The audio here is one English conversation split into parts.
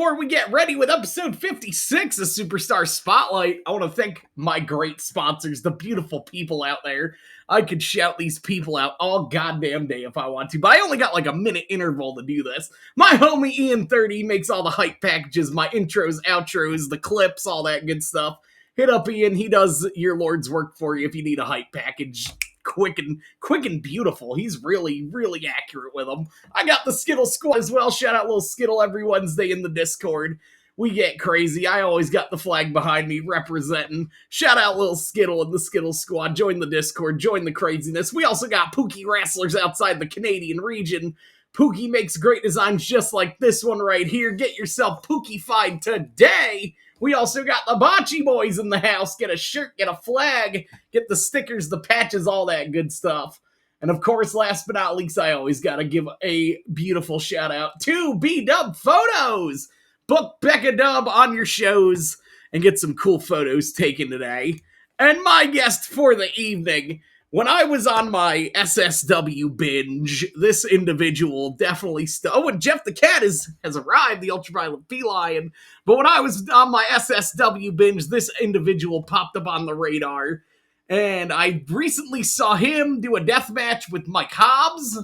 before we get ready with episode 56 of Superstar Spotlight, I want to thank my great sponsors, the beautiful people out there. I could shout these people out all goddamn day if I want to, but I only got like a minute interval to do this. My homie Ian30 makes all the hype packages, my intros, outros, the clips, all that good stuff. Hit up Ian, he does your Lord's work for you if you need a hype package. Quick and beautiful. He's really accurate with them. I got the Skittle Squad as well. Shout out little Skittle every Wednesday in the Discord. We get crazy. I always got the flag behind me representing. Shout out little Skittle and the Skittle Squad. Join the Discord. Join the craziness. We also got Pookie Wrestlers outside the Canadian region. Pookie makes great designs just like this one right here. Get yourself Pookie-fied today. We also got the Bocce Boys in the house. Get a shirt, get a flag, get the stickers, the patches, all that good stuff. And of course, last but not least, I always got to give a beautiful shout out to B-Dub Photos. Book Becca Dub on your shows and get some cool photos taken today. And my guest for the evening, when I was on my SSW binge, this individual definitely oh, and Jeff the Cat has arrived, the ultraviolet feline. But when I was on my SSW binge, this individual popped up on the radar. And I recently saw him do a death match with Mike Hobbs.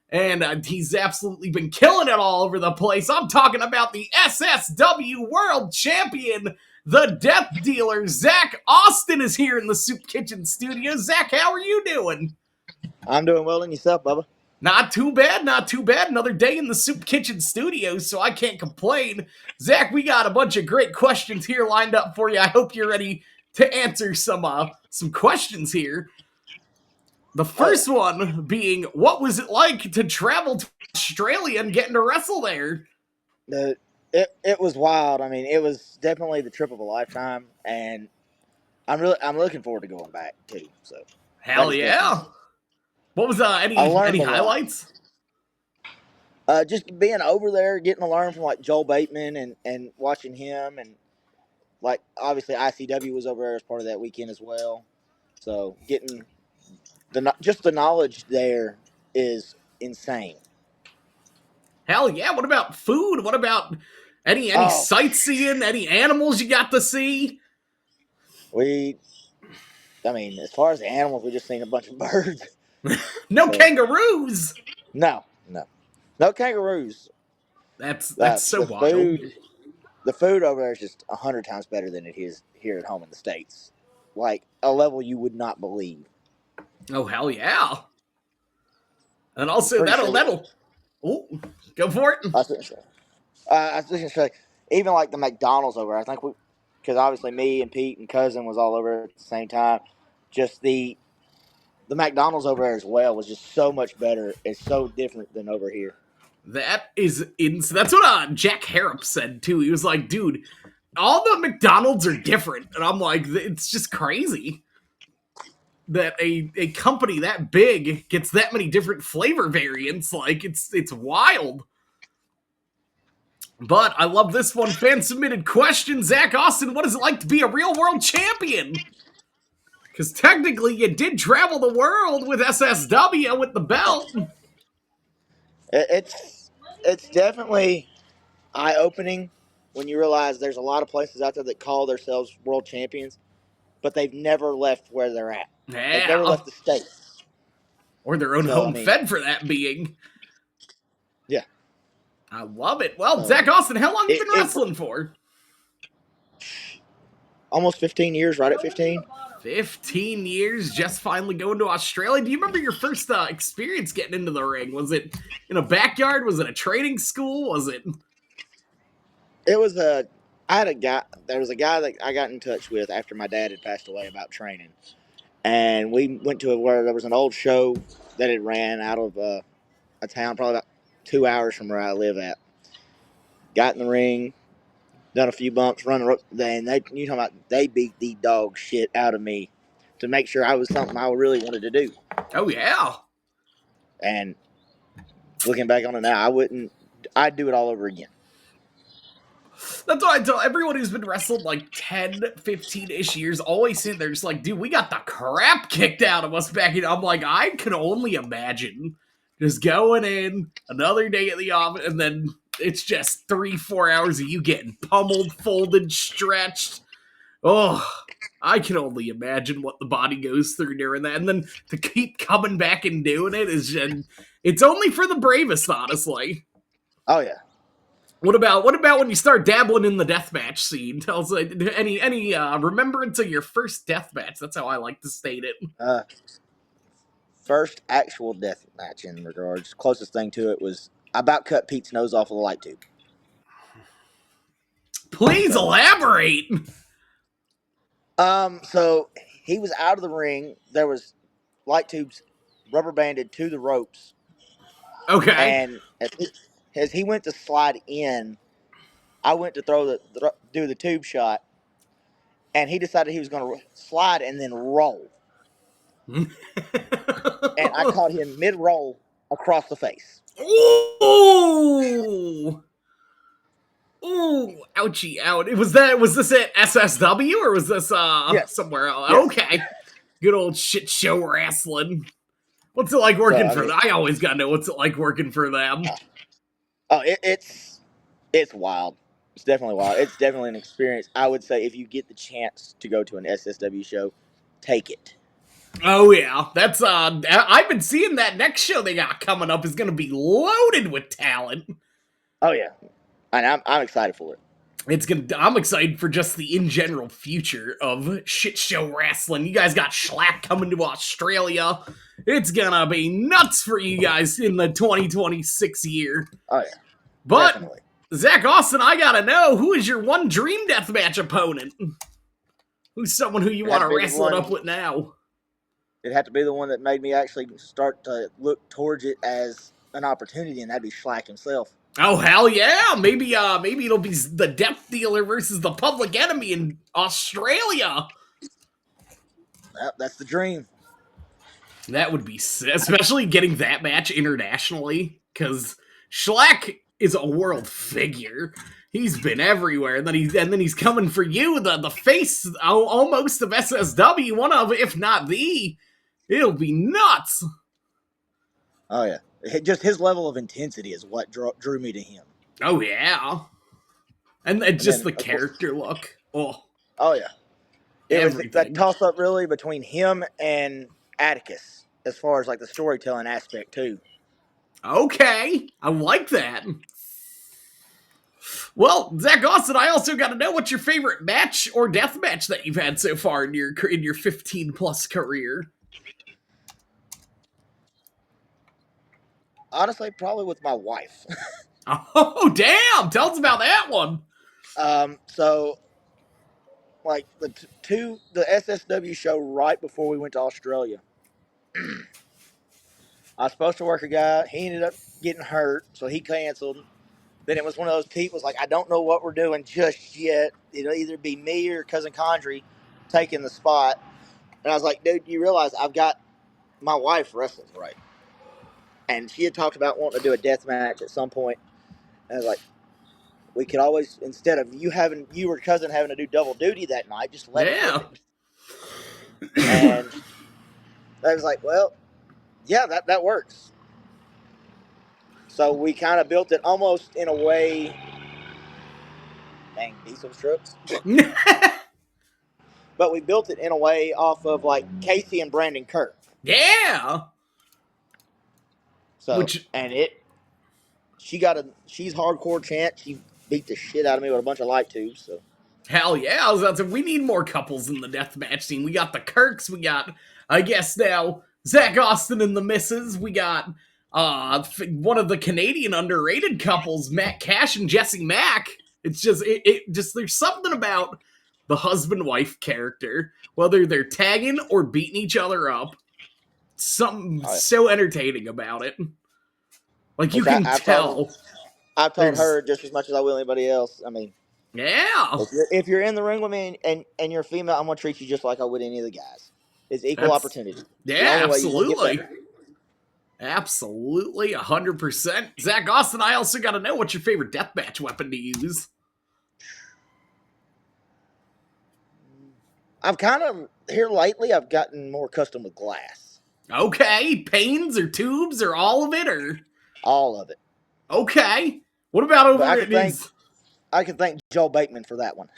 And he's absolutely been killing it all over the place. I'm talking about the SSW World Champion, the Death Dealer. ZAKK Austin is here in the Soup Kitchen studio. ZAKK, how are you doing? I'm doing well, and yourself, Bubba? Not too bad, not too bad. Another day in the Soup Kitchen studio, so I can't complain. ZAKK, we got a bunch of great questions here lined up for you. I hope you're ready to answer some questions here. The first one being, what was it like to travel to Australia and getting to wrestle there? It was wild. I mean, it was definitely the trip of a lifetime, and I'm looking forward to going back too. So hell yeah! What was any highlights? Just being over there, getting to learn from like Joel Bateman and watching him, and like obviously ICW was over there as part of that weekend as well. So getting the knowledge there is insane. Hell yeah! What about food? What about any sightseeing? Any animals you got to see? As far as the animals, we just seen a bunch of birds. No kangaroos. No kangaroos. That's so wild. The food over there is just 100 times better than it is here at home in the States. Like a level you would not believe. Oh hell yeah! And also that'll. Oh, go for it. I was just gonna say, even like the McDonald's over, I think because obviously me and Pete and Cousin was all over at the same time. Just the McDonald's over there as well was just so much better. It's so different than over here. That's what Jack Harrop said too. He was like, dude, all the McDonald's are different. And I'm like, it's just crazy that a company that big gets that many different flavor variants. Like, it's wild. But I love this one. Fan-submitted question. ZAKK Austin, what is it like to be a real world champion? Because technically you did travel the world with SSW with the belt. It's definitely eye-opening when you realize there's a lot of places out there that call themselves world champions, but they've never left where they're at. Yeah. They've never left the state. Or their own home fed for that being. Yeah. I love it. Well, ZAKK Austin, how long have you been wrestling for? Almost 15 years, right at 15. 15 years, just finally going to Australia. Do you remember your first experience getting into the ring? Was it in a backyard? Was it a training school? Was it? It was there was a guy that I got in touch with after my dad had passed away about training. And we went to where there was an old show that it ran out of a town, probably about 2 hours from where I live at. Got in the ring, done a few bumps, run the rope. And they beat the dog shit out of me to make sure I was something I really wanted to do. Oh, yeah. And looking back on it now, I'd do it all over again. That's what I tell everyone who's been wrestled like 10, 15-ish years, always sit there just like, dude, we got the crap kicked out of us back in. I'm like, I can only imagine just going in another day at the office and then it's just 3-4 hours of you getting pummeled, folded, stretched. Oh, I can only imagine what the body goes through during that. And then to keep coming back and doing it is just, it's only for the bravest, honestly. Oh yeah. What about when you start dabbling in the deathmatch scene? Tell us any remembrance of your first deathmatch. That's how I like to state it. Uh, First actual death match in regards. Closest thing to it was I about cut Pete's nose off with a light tube. Please So, elaborate. so he was out of the ring. There was light tubes rubber banded to the ropes, Okay. and as he went to slide in, I went to do the tube shot, and he decided he was going to slide and then roll, and I caught him mid roll across the face. Ooh. Ooh, ouchie out. Was this at SSW or was this Yes, somewhere else? yes. Okay. Good old shit show wrestling. What's it like So working I for mean, them? I always gotta know what's it like working for them. it's wild. It's definitely wild. It's definitely an experience. I would say if you get the chance to go to an SSW show, take it. Oh yeah. That's I've been seeing that next show they got coming up is gonna be loaded with talent. Oh yeah, and I'm excited for it. I'm excited for just the in general future of shit show wrestling. You guys got Schlack coming to Australia. It's gonna be nuts for you guys in the 2026 year. Oh yeah, But definitely. Zach Austin, I gotta know, who is your one dream deathmatch opponent? Who's someone who you It had want to to be the wrestle it one. up with now? It had to be the one that made me actually start to look towards it as an opportunity, and that'd be Schlack himself. Oh hell yeah! Maybe it'll be the Depth Dealer versus the Public Enemy in Australia. That's the dream. That would be especially getting that match internationally because Schlack is a world figure. He's been everywhere, and then he's coming for you, the face almost of SSW, one of if not the. It'll be nuts. Oh yeah, just his level of intensity is what drew me to him. Oh yeah, and And just then the of course, character look. Oh, oh yeah, it was that everything. toss up really between him and Atticus as far as like the storytelling aspect too. Okay, I like that. Well, Zach Austin, I also got to know what's your favorite match or death match that you've had so far in your 15 plus career. Honestly, probably with my wife. Oh damn! Tell us about that one. So like the SSW show right before we went to Australia. I was supposed to work a guy. He ended up getting hurt, so he canceled. Then it was one of those people's like, I don't know what we're doing just yet. It'll either be me or cousin Condry taking the spot. And I was like, dude, you realize I've got my wife wrestles, right? And she had talked about wanting to do a death match at some point. And I was like, we could always, instead of you or cousin having to do double duty that night, just let her flip Yeah. it. And I was like, well, yeah, that works. So we kind of built it almost in a way. Dang, diesel strips. But we built it in a way off of like Casey and Brandon Kirk. Yeah. So Which and she's hardcore chant. She beat the shit out of me with a bunch of light tubes. So hell yeah! I was about to say, we need more couples in the deathmatch scene. We got the Kirks. We got, I guess now, Zach Austin and the Misses. We got one of the Canadian underrated couples, Matt Cash and Jesse Mack. It's just it just there's something about the husband wife character, whether they're tagging or beating each other up. Something oh, yeah. so entertaining about it. Like you Which can I've told tell I've told there's her just as much as I will anybody else. I mean, yeah. if you're in the ring with me and you're female, I'm gonna treat you just like I would any of the guys. It's equal That's opportunity. It's the yeah, only way you're gonna get absolutely. better. Absolutely, 100%. Zach Austin, I also got to know what's your favorite deathmatch weapon to use. I've kind of here lately. I've gotten more custom with glass. Okay, panes or tubes or all of it or All of it. okay. What about But over at his? I can thank Joel Bateman for that one.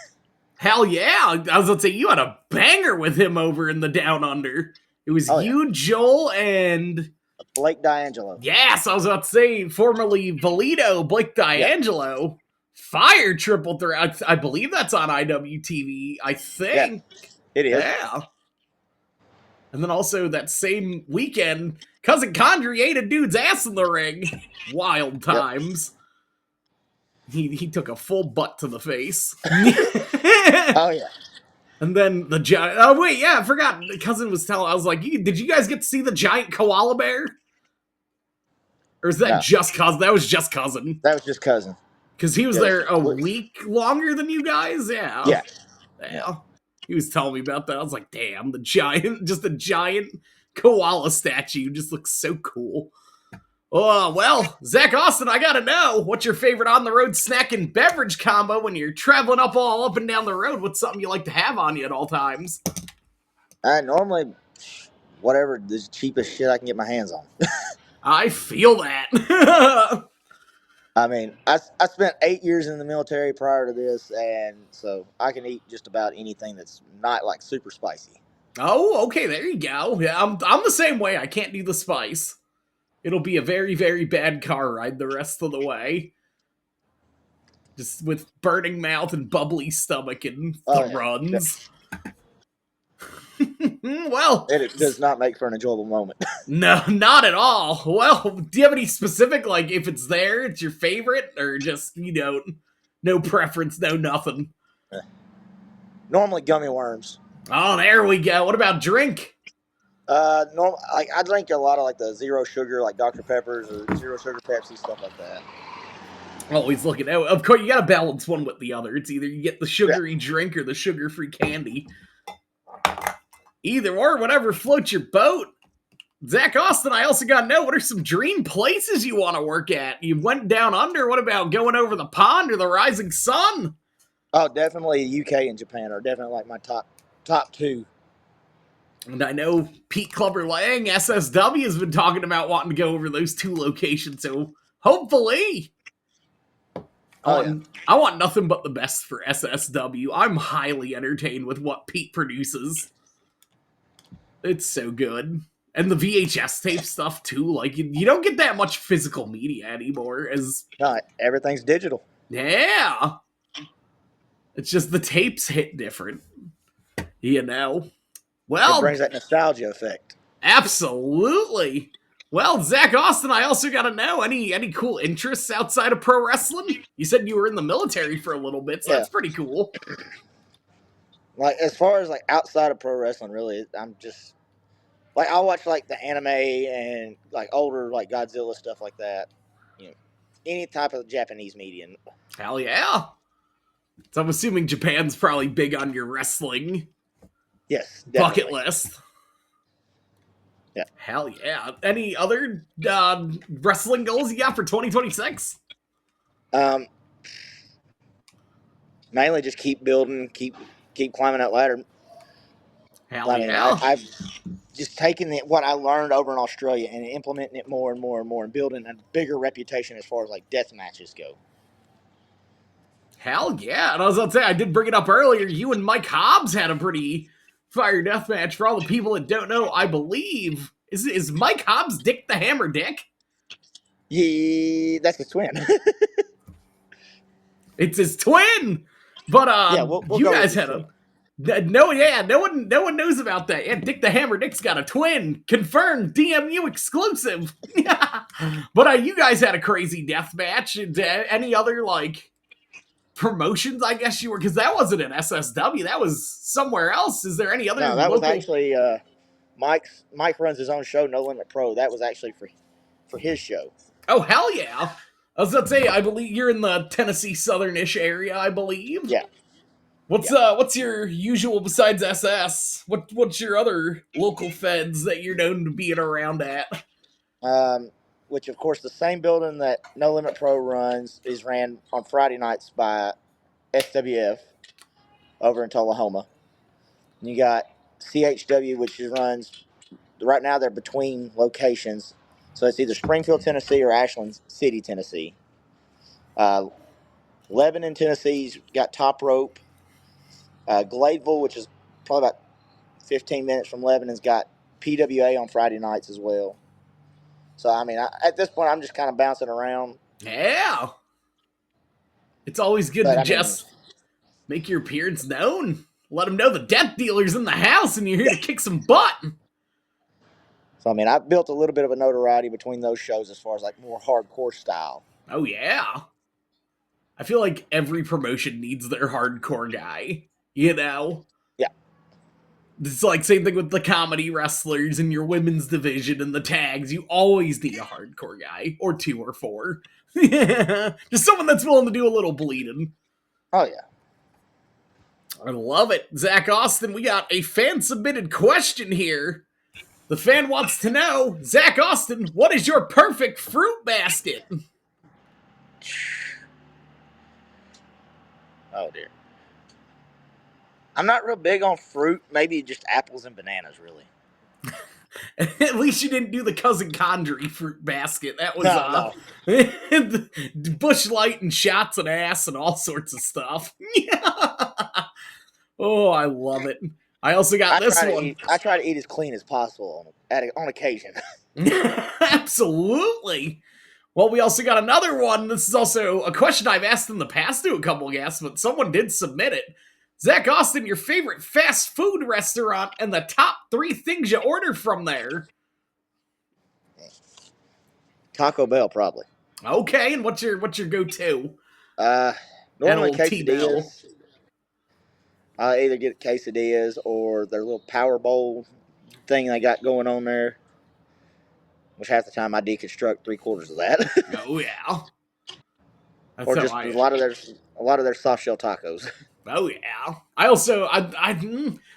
Hell yeah! I was gonna say you had a banger with him over in the Down Under. It was Oh yeah, you, Joel, and Blake D'Angelo. yes, I was about to say formerly Valito, Blake Yeah, D'Angelo. Fire triple threat. I believe that's on IWTV. I yeah, think. it is. Yeah. And then also that same weekend, Cousin Condrey ate a dude's ass in the ring. Wild Yep. times. He took a full butt to the face. Oh yeah. And then the giant. Oh wait, yeah, I forgot. Cousin was telling. I was like, did you guys get to see the giant koala bear? Or is that No, just cousin? That was just cousin. that was just cousin. Because he was Yeah, there a week longer than you guys. Yeah. yeah. Yeah. He was telling me about that. I was like, damn, the giant, just a giant koala statue just looks so cool. Oh, well, Zach Austin, I gotta know, what's your favorite on the road snack and beverage combo when you're traveling all up and down the road? What's something you like to have on you at all times? I normally whatever the cheapest shit I can get my hands on. I feel that. I mean, I spent 8 years in the military prior to this, and so I can eat just about anything that's not like super spicy. Oh, okay, there you go. Yeah, I'm the same way. I can't do the spice. It'll be a very, very bad car ride the rest of the way. Just with burning mouth and bubbly stomach and the Oh yeah, runs. Well, it does not make for an enjoyable moment. no, not at all. Well, do you have any specific, like, if it's there, it's your favorite, or just, no preference, no nothing? Normally gummy worms. Oh, there we go. What about drink? Normal. Like I drink a lot of like the zero sugar, like Dr Peppers or zero sugar Pepsi, stuff like that. Always looking out. Of course, you gotta balance one with the other. It's either you get the sugary Yeah. drink or the sugar-free candy. Either or, whatever floats your boat. Zach Austin, I also got to know, what are some dream places you want to work at? You went down under. What about going over the pond or the rising sun? Oh, definitely UK and Japan are definitely like my top two. And I know Pete Clubber Lang, SSW, has been talking about wanting to go over those two locations. So hopefully, I want nothing but the best for SSW. I'm highly entertained with what Pete produces. It's so good. And the VHS tape stuff too. Like you don't get that much physical media anymore. No, everything's digital. Yeah, it's just the tapes hit different. Well, It brings that nostalgia effect. absolutely. Well, Zach Austin, I also got to know, any cool interests outside of pro wrestling? You said you were in the military for a little bit, so that's pretty cool. Like as far as like outside of pro wrestling, really, I'm just like I watch like the anime and like older like Godzilla stuff like that. You know, any type of Japanese media. Hell yeah. So I'm assuming Japan's probably big on your wrestling Yes, definitely. bucket list. Yeah. Hell yeah. Any other wrestling goals you got for 2026? Mainly just keep building, keep climbing that ladder. Hell yeah. I've just taken what I learned over in Australia and implementing it more and more and more and building a bigger reputation as far as like death matches go. Hell yeah. And I was about to say, I did bring it up earlier. You and Mike Hobbs had a pretty fire death match. For all the people that don't know, I believe, is Mike Hobbs Dick the Hammer Dick? Yeah, that's his twin. It's his twin. But yeah, we'll you guys had a no one knows about that. Yeah, Dick the Hammer Dick's got a twin. Confirmed DMU exclusive. But you guys had a crazy death match. Any other like promotions, I guess you were, because that wasn't an SSW, that was somewhere else. Is there any other No, that local... was actually Mike runs his own show, No Limit Pro. That was actually for his show. Oh hell yeah. I was about to say, I believe you're in the Tennessee Southern-ish area, I believe. Yeah. What's your usual besides SS? What's your other local feds that you're known to being around at? Which of course the same building that No Limit Pro runs is ran on Friday nights by SWF over in Tullahoma. And you got CHW, which runs right now. They're between locations, so it's either Springfield, Tennessee, or Ashland City, Tennessee. Uh, Lebanon, Tennessee's got Top Rope. Gladeville, which is probably about 15 minutes from Lebanon's got PWA on Friday nights as well. So, I mean, at this point, I'm just kind of bouncing around. Yeah. It's always good to But, I mean, just make your appearance known. Let them know the death dealer's in the house and you're here yeah. to kick some butt. So, I mean, I've built a little bit of a notoriety between those shows as far as like more hardcore style. Oh, yeah. I feel like every promotion needs their hardcore guy, you know? Yeah. It's like same thing with the comedy wrestlers in your women's division and the tags. You always need a hardcore guy, or 2 or 4. Just someone that's willing to do a little bleeding. Oh, yeah. I love it. Zach Austin, we got a fan submitted question here. The fan wants to know, Zach Austin, what is your perfect fruit basket? Oh, dear. I'm not real big on fruit. Maybe just apples and bananas, really. At least you didn't do the cousin Condry fruit basket. That was No. Bush Light and shots and ass and all sorts of stuff. Oh, I love it. I also got this one. I try to eat as clean as possible on occasion. Absolutely. Well, we also got another one. This is also a question I've asked in the past to a couple guests, but someone did submit it. Zach Austin, your favorite fast food restaurant and the top 3 things you order from there. Taco Bell, probably. Okay, and what's your go-to? Normally old T-Bell. quesadillas. I either get quesadillas or their little power bowl thing they got going on there. Which half the time I deconstruct 3/4 of that. Oh yeah. That's Or how just I. a lot of their soft shell tacos. Oh yeah. I also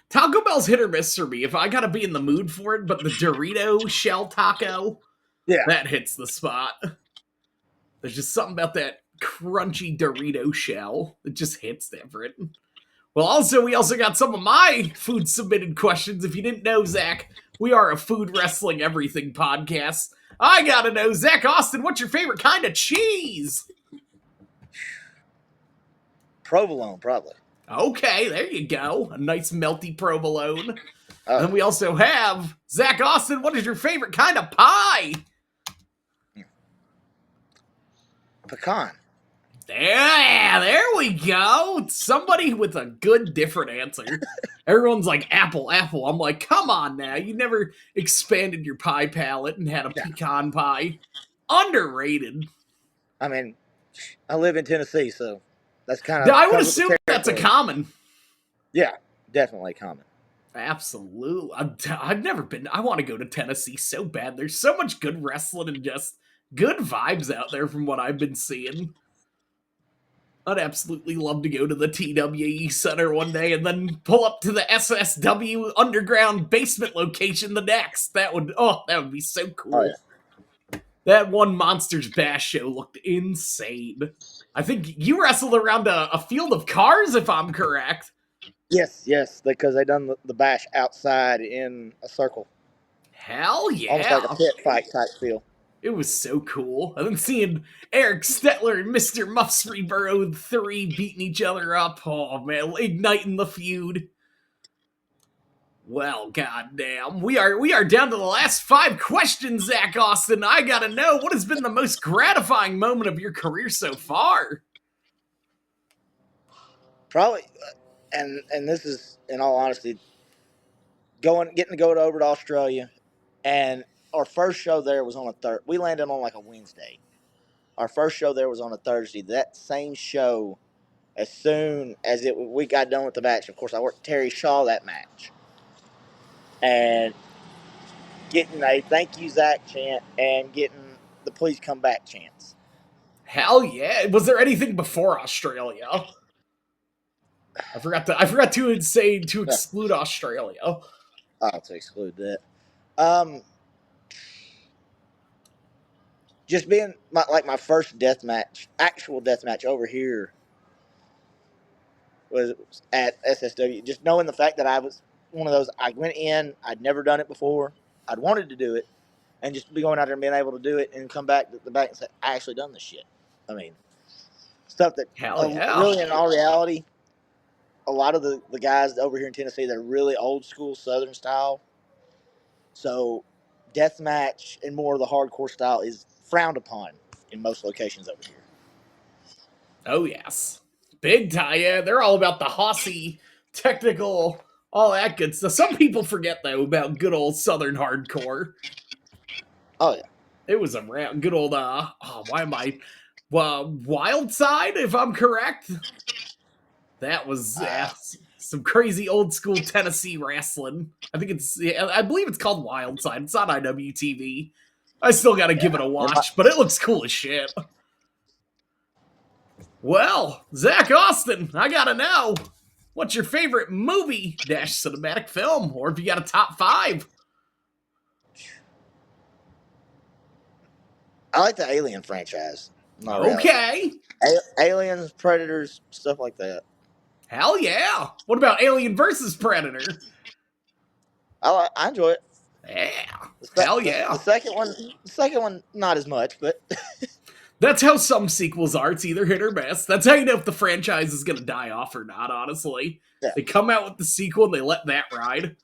Taco Bell's hit or miss for me. If I gotta be in the mood for it, but the Dorito shell taco, Yeah. that hits the spot. There's just something about that crunchy Dorito shell that just hits different. Well, we also got some of my food submitted questions. If you didn't know, Zach, we are a food wrestling everything podcast. I gotta know, Zach Austin, what's your favorite kind of cheese? Provolone, probably. Okay, there you go. A nice melty provolone. And then we also have Zach Austin, what is your favorite kind of pie? Pecan. There we go. Somebody with a good different answer. Everyone's like, apple. I'm like, come on now. You never expanded your pie palette and had a pecan pie. Underrated. I mean, I live in Tennessee, so that's kind of. I would assume that's a common. Yeah, definitely common. Absolutely. I've never been. I want to go to Tennessee so bad. There's so much good wrestling and just good vibes out there from what I've been seeing. I'd absolutely love to go to the TWE Center one day and then pull up to the SSW underground basement location the next. That would be so cool. Oh, yeah. That one Monsters Bash show looked insane. I think you wrestled around a field of cars, if I'm correct. Yes, because they done the bash outside in a circle. Hell yeah. Almost like a pit fight type feel. It was so cool. And then seeing Eric Stetler and Mr. Muffsreborough 3 beating each other up. Oh, man, igniting the feud. Well, goddamn. We are down to the last 5 questions, Zach Austin. I gotta know, what has been the most gratifying moment of your career so far? Probably, and this is, in all honesty, getting to go over to Australia, and our first show there was on a Thursday. We landed on like a Wednesday. Our first show there was on a Thursday. That same show, as soon as we got done with the match, of course, I worked Terry Shaw that match. And getting a thank you, Zach chant and getting the please come back chants. Hell yeah. Was there anything before Australia? I forgot to say to exclude Australia. Oh, to exclude that. Just being my first actual death match over here was at SSW. Just knowing the fact that I was one of those, I went in, I'd never done it before, I'd wanted to do it, and just be going out there and being able to do it and come back to the back and say, I actually done this shit. I mean, stuff that Hell yeah. really, in all reality, a lot of the guys over here in Tennessee, they're really old school Southern style. So, deathmatch and more of the hardcore style is frowned upon in most locations over here. Oh yes. Big tie, yeah. They're all about the hossy, technical, all that good stuff. Some people forget though about good old Southern hardcore. Oh yeah, It was a good old why am I Wild Side, if I'm correct. That was uh, some crazy old school Tennessee wrestling. I think I believe it's called Wild Side. It's on IWTV. I still got to give it yeah. a watch, but it looks cool as shit. Well, Zach Austin, I gotta know, what's your favorite movie dash cinematic film, or if you got a top five? I like the Alien franchise. In all reality, Okay, Aliens, Predators, stuff like that. hell yeah. What about Alien versus Predator? I enjoy it. Yeah, The, hell the yeah. second one, not as much, but That's how some sequels are. It's either hit or miss. That's how you know if the franchise is going to die off or not, honestly. yeah. They come out with the sequel and they let that ride.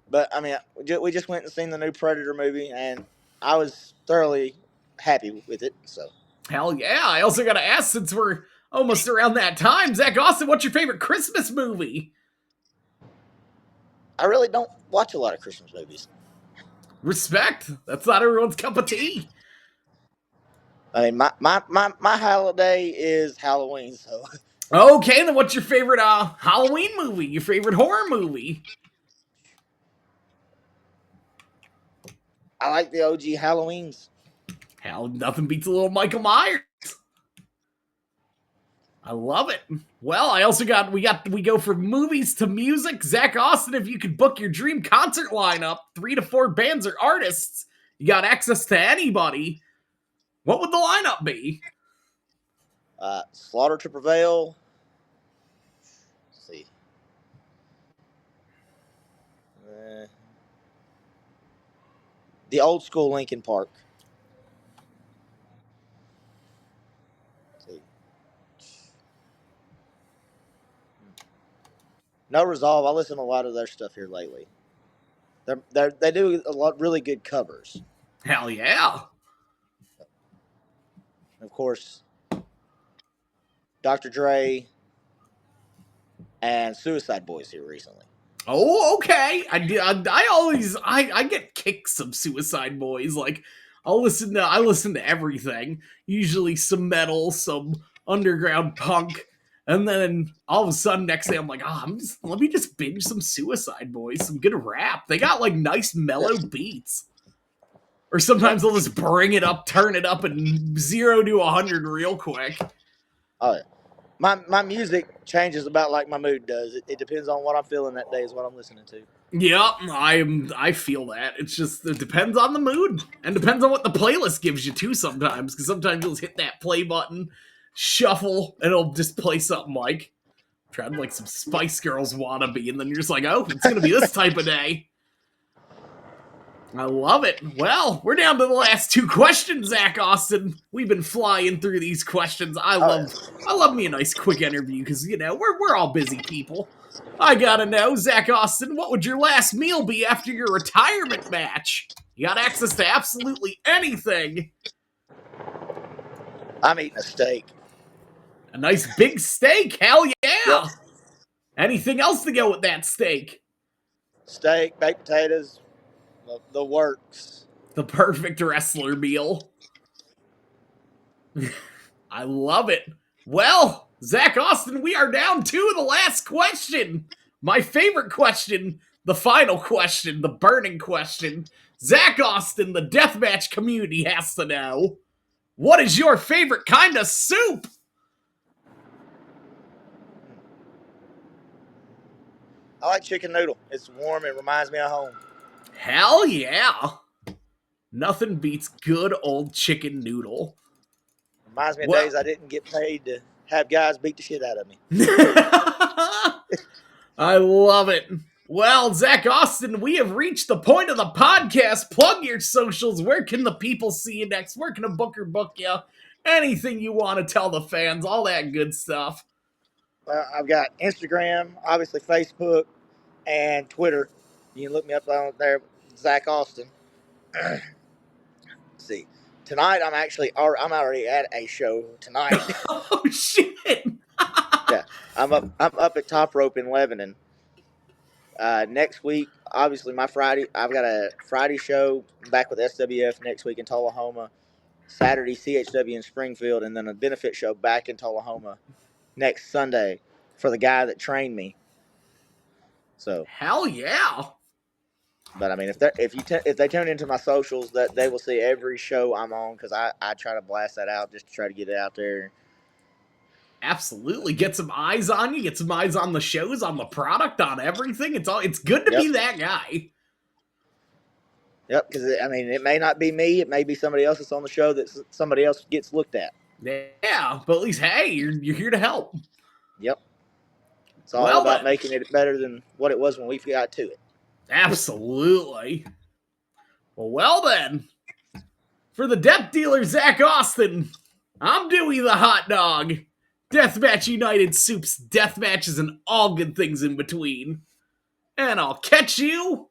But I mean, we just went and seen the new Predator movie, and I was thoroughly happy with it. So Hell yeah. I also got to ask, since we're almost around that time, Zach Austin, what's your favorite Christmas movie? I really don't watch a lot of Christmas movies. Respect. That's not everyone's cup of tea. I mean, my holiday is Halloween, so Okay, then what's your favorite Halloween movie? Your favorite horror movie? I like the OG Halloweens. Hell, nothing beats a little Michael Myers. I love it. Well, I also we go from movies to music. Zach Austin, if you could book your dream concert lineup, 3 to 4 bands or artists, you got access to anybody. What would the lineup be? Slaughter to Prevail. Let's see. Uh, the old school Lincoln Park. Let's see. No Resolve. I listen to a lot of their stuff here lately. They do a lot really good covers. Hell yeah. And of course, Dr. Dre and Suicide Boys here recently. Oh, okay. I get kicks of Suicide Boys. Like I listen to everything. Usually some metal, some underground punk, and then all of a sudden next day I'm like, let me just binge some Suicide Boys, some good rap. They got like nice Yeah. mellow beats. Or sometimes Yeah. they'll just bring it up, turn it up, and 0 to 100 real quick. Oh, yeah. My music changes about like my mood does. It depends on what I'm feeling that day is what I'm listening to. Yep, I feel that. It's just it depends on the mood and depends on what the playlist gives you too sometimes, because sometimes you'll just hit that play button, shuffle, and it'll just play something like trying like some Spice Girls wannabe, and then you're just like, oh, it's gonna be this type of day. I love it. Well, we're down to the last 2 questions, Zach Austin. We've been flying through these questions. Oh, I love me a nice quick interview because we're all busy people. I gotta know, Zach Austin, what would your last meal be after your retirement match? You got access to absolutely anything. I'm eating a steak. A nice big steak, hell Yep. yeah! Anything else to go with that steak? Steak, baked potatoes, the works. The perfect wrestler meal. I love it. Well, Zach Austin, we are down to the last question. My favorite question, the final question, the burning question. Zach Austin, the deathmatch community has to know, what is your favorite kind of soup? I like chicken noodle. It's warm. It reminds me of home. Hell yeah. Nothing beats good old chicken noodle. Reminds me of Well, days I didn't get paid to have guys beat the shit out of me. I love it. Well, Zach Austin, we have reached the point of the podcast. Plug your socials. Where can the people see you next? Where can a booker book you? Anything you want to tell the fans, all that good stuff. I've got Instagram, obviously Facebook, and Twitter. You can look me up on there, Zach Austin. Let's see, tonight I'm already at a show tonight. Oh shit! Yeah, I'm up at Top Rope in Lebanon. Next week, obviously my Friday, I've got a Friday show back with SWF next week in Tullahoma. Saturday CHW in Springfield, and then a benefit show back in Tullahoma next Sunday for the guy that trained me. So, Hell yeah! but I mean, if they tune into my socials, that they will see every show I'm on because I try to blast that out just to try to get it out there. Absolutely. Get some eyes on you, get some eyes on the shows, on the product, on everything. It's good to Yep, be that guy. yep. Because I mean, it may not be me, it may be somebody else that's on the show that somebody else gets looked at. Yeah, but at least hey, you're here to help. Yep. It's all Well about then. making it better than what it was when we got to it. Absolutely. Well then. For the Death Dealer Zach Austin, I'm Dewey the Hot Dog. Deathmatch United soups, death matches, and all good things in between. And I'll catch you